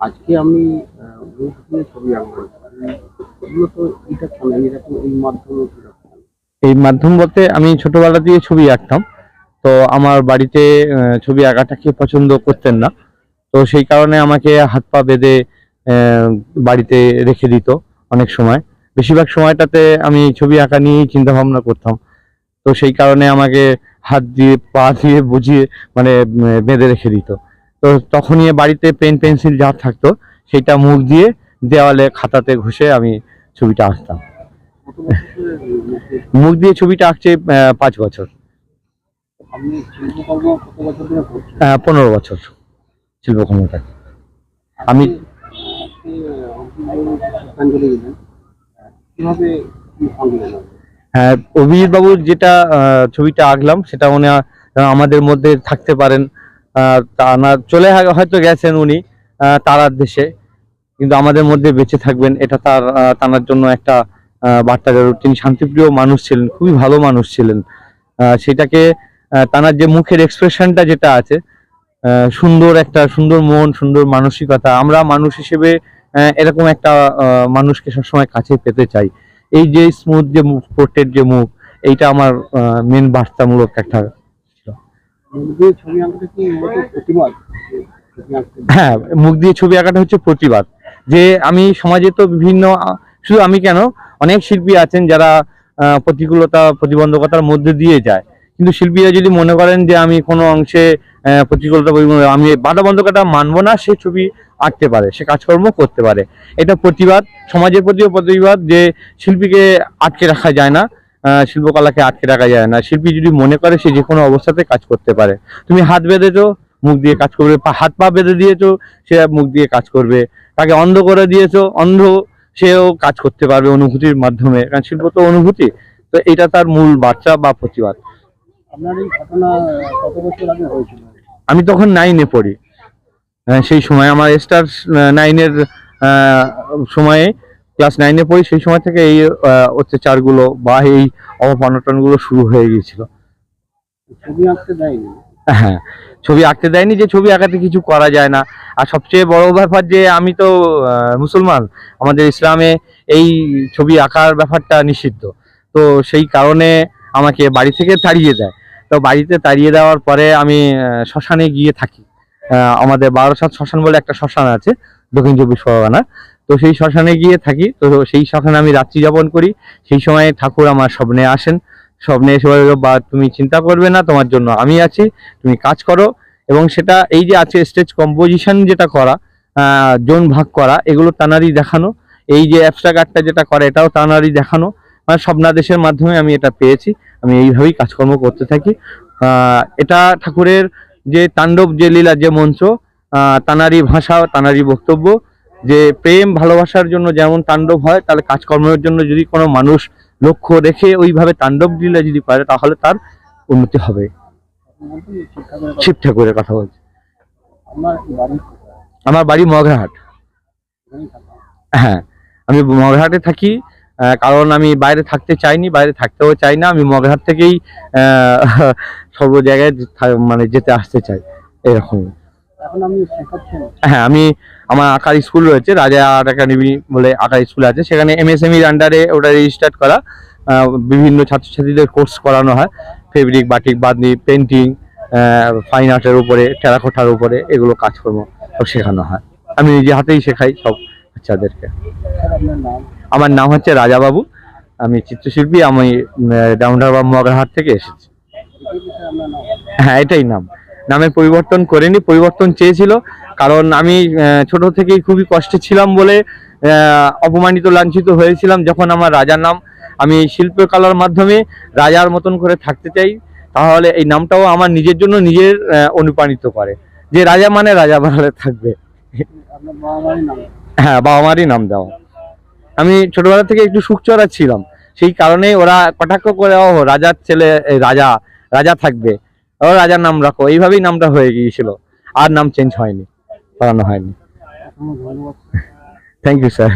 আজকে আমি মুখ দিয়ে ছবি আঁকবো। মূলত এটা কেন এরকম এই মাধ্যমে এই মাধ্যম বলতে আমি ছোটবেলা দিয়ে ছবি আঁকতাম। তো আমার বাড়িতে ছবি আঁকাটাকে পছন্দ করতেন না। তো সেই কারণে আমাকে হাত পা বেঁধে বাড়িতে রেখে দিত অনেক সময়। বেশিরভাগ সময়টাতে আমি ছবি আঁকা নিয়েই চিন্তা ভাবনা করতাম। তো সেই কারণে আমাকে হাত দিয়ে পা দিয়ে বুঝিয়ে মানে বেঁধে রেখে দিত। তো তখনই বাড়িতে পেন পেন্সিল যা থাকতো সেটা মুখ দিয়ে দেওয়ালে খাতাতে ঘষে আমি ছবিটা আঁকতাম। কত বছর ধরে মুখ দিয়ে মুখ দিয়ে ছবিটা আঁকছে 5 বছর। আপনি শিল্পকর্ম কত বছর ধরে করছেন? 15 বছর শিল্পকর্মটা আমি। আজকে শ্রদ্ধাঞ্জলি দিলেন, কিভাবে কি সঙ্গে দিলেন? হ্যাঁ, অভিজিৎ বাবুর যেটা ছবিটা আঁকলাম সেটা উনি আমাদের মধ্যে থাকতে পারেন। তা না চলে হয়তো গেছেন উনি তারার দেশে, কিন্তু আমাদের মধ্যে বেঁচে থাকবেন এটা তার তার জন্য একটা বার্তা। তিনি শান্তিপ্রিয় মানুষ ছিলেন, খুবই ভালো মানুষ ছিলেন। সেটাকে তার যে মুখের এক্সপ্রেশনটা যেটা আছে, সুন্দর একটা সুন্দর মন, সুন্দর মানসিকতা। আমরা মানুষ হিসেবে এরকম একটা মানুষকে সবসময় কাছে পেতে চাই। এই যে স্মুথ যে মুখ, পোর্ট্রেট যে মুখ, এইটা আমার মেন বার্তামূলক একটা ছিল। মুখ দিয়ে ছবি আঁকাটা কি মূলত প্রতিবাদ? ছবি আঁকতে হ্যাঁ, মুখ দিয়ে ছবি আঁকাটা হচ্ছে প্রতিবাদ। যে আমি সমাজে তো বিভিন্ন শুধু আমি কেন, অনেক শিল্পী আছেন যারা প্রতিকূলতা প্রতিবন্ধকতার মধ্যে দিয়ে যায়। কিন্তু শিল্পীরা যদি মনে করেন যে আমি কোনো অংশে প্রতিকূলতা আমি বাধাবন্ধকতা মানবো না, সে ছবি আঁকতে পারে, সে কাজকর্ম করতে পারে। এটা প্রতিবাদ, সমাজের প্রতিও প্রতিবাদ যে শিল্পীকে আটকে রাখা যায় না, শিল্পকলাকে আটকে রাখা যায় না। শিল্পী যদি মনে করে সে যে কোনো অবস্থাতে কাজ করতে পারে। তুমি হাত বেঁধেছো, মুখ দিয়ে কাজ করবে। হাত পা বেঁধে দিয়েছো, সে মুখ দিয়ে কাজ করবে। তাকে অন্ধ করে দিয়েছো, অন্ধ সেও কাজ করতে পারবে অনুভূতির মাধ্যমে, কারণ শিল্প তো অনুভূতি। তো এটা তার মূল বার্তা বা প্রতিবাদ। আপনার এই ঘটনা কত বছর আগে হয়েছিল? আমি তখন 9-এ পড়ি। সেই সময় আমার স্টার 9-এর সময়ে, ক্লাস 9-এ পড়ি, সেই সময় থেকে এই অত্যাচারগুলো বা এই অপমানটনগুলো শুরু হয়ে গিয়েছিল। ছবি আঁকতে দেয়নি? হ্যাঁ, ছবি আঁকতে দেয়নি, যে ছবি আঁকাতে কিছু করা যায় না। আর সবচেয়ে বড় ব্যাপার যে আমি তো মুসলমান, আমাদের ইসলামে এই ছবি আঁকার ব্যাপারটা নিষিদ্ধ। তো সেই কারণে আমাকে বাড়ি থেকে তাড়িয়ে দেয়। তো বাড়িতে তাড়িয়ে দেওয়ার পরে আমি শ্মশানে গিয়ে থাকি। আমাদের 12 শ্মশান বলে একটা শ্মশান আছে দক্ষিণ চব্বিশ পরগনা। তো সেই শ্মশানে গিয়ে থাকি। তো সেই শ্মশানে আমি রাত্রি যাপন করি। সেই সময় ঠাকুর আমার স্বপ্নে আসেন। স্বপ্নে এসে বলে, বা তুমি চিন্তা করবে না, তোমার জন্য আমি আছি, তুমি কাজ করো। এবং সেটা এই যে আছে স্টেজ কম্পোজিশন যেটা করা, জোন ভাগ করা, এগুলো তানারই দেখানো। এই যে অ্যাবস্ট্রাক্ট আর্টটা যেটা করে, এটাও তানারই দেখানো। মানে স্বপ্নাদেশের মাধ্যমে আমি এটা পেয়েছি। আমি এইভাবেই কাজকর্ম করতে থাকি। এটা ঠাকুরের যে তাণ্ডব, যে লীলা, যে মঞ্চ, তানারই ভাষা, তানারই বক্তব্য। যে প্রেম ভালোবাসার জন্য যেমন তাণ্ডব হয়, তাহলে কাজকর্মের জন্য যদি কোনো মানুষ লক্ষ্য রেখে ওইভাবে তাণ্ডব লীলা যদি পারে, তাহলে তার উন্নতি হবে। শিব ঠাকুরের কথা বলছি। আমার বাড়ি কোথায়? আমার বাড়ি মগরাহাট। এখানেই থাকা? হ্যাঁ, আমি মগরাহাটে থাকি। কারণ আমি বাইরে থাকতে চাইনি, বাইরে থাকতেও চাই না। আমি মগরাহাট থেকেই সর্ব জায়গায় মানে যেতে আসতে চাই, এরকম। এখন আপনি শেখাচ্ছেন? হ্যাঁ, আমি আমার আঁকার স্কুল রয়েছে, রাজা আর্ট একাডেমি বলে আঁকার স্কুল আছে। সেখানে এমএসএমইর আন্ডারে ওটা রেজিস্টার্ড করা। বিভিন্ন ছাত্রছাত্রীদের কোর্স করানো হয়, fabric, batik, bandhani, painting, fine আর্টের উপরে, টেরাকোটার উপরে, এগুলো কাজকর্ম সব শেখানো হয়। আমি নিজে হাতেই শেখাই সব বাচ্চাদেরকে। স্যার আপনার নাম? আমার নাম হচ্ছে রাজা বাবু। আমি চিত্রশিল্পী। আমি ডাউনটাউন বা মগরাহাট থেকে এসেছি। এটাই কি স্যার আপনার নাম? হ্যাঁ, এটাই নাম। নামের পরিবর্তন করিনি, পরিবর্তন চেয়েছিল। কারণ আমি ছোট থেকেই খুবই কষ্টে ছিলাম বলে অপমানিত, লাঞ্ছিত হয়েছিলাম। যখন আমার রাজার নাম, আমি শিল্পকলার মাধ্যমে রাজার মতন করে থাকতে চাই, তাহলে এই নামটাও আমার নিজের জন্য নিজের অনুপ্রাণিত করে, যে রাজা মানে রাজা বানালে থাকবে। আপনার বাবা মায়ের নাম? হ্যাঁ, বাবা মারই নাম দেওয়া। আমি ছোটবেলা থেকে একটু সুখচরা ছিলাম, সেই কারণেই ওরা কটাক্ষ করে, ও রাজার ছেলে, রাজা, রাজা থাকবে, ও রাজার নাম রাখো, এইভাবেই নামটা হয়ে গিয়েছিল। আর নাম চেঞ্জ হয়নি, করানো হয়নি। ধন্যবাদ। Thank you sir.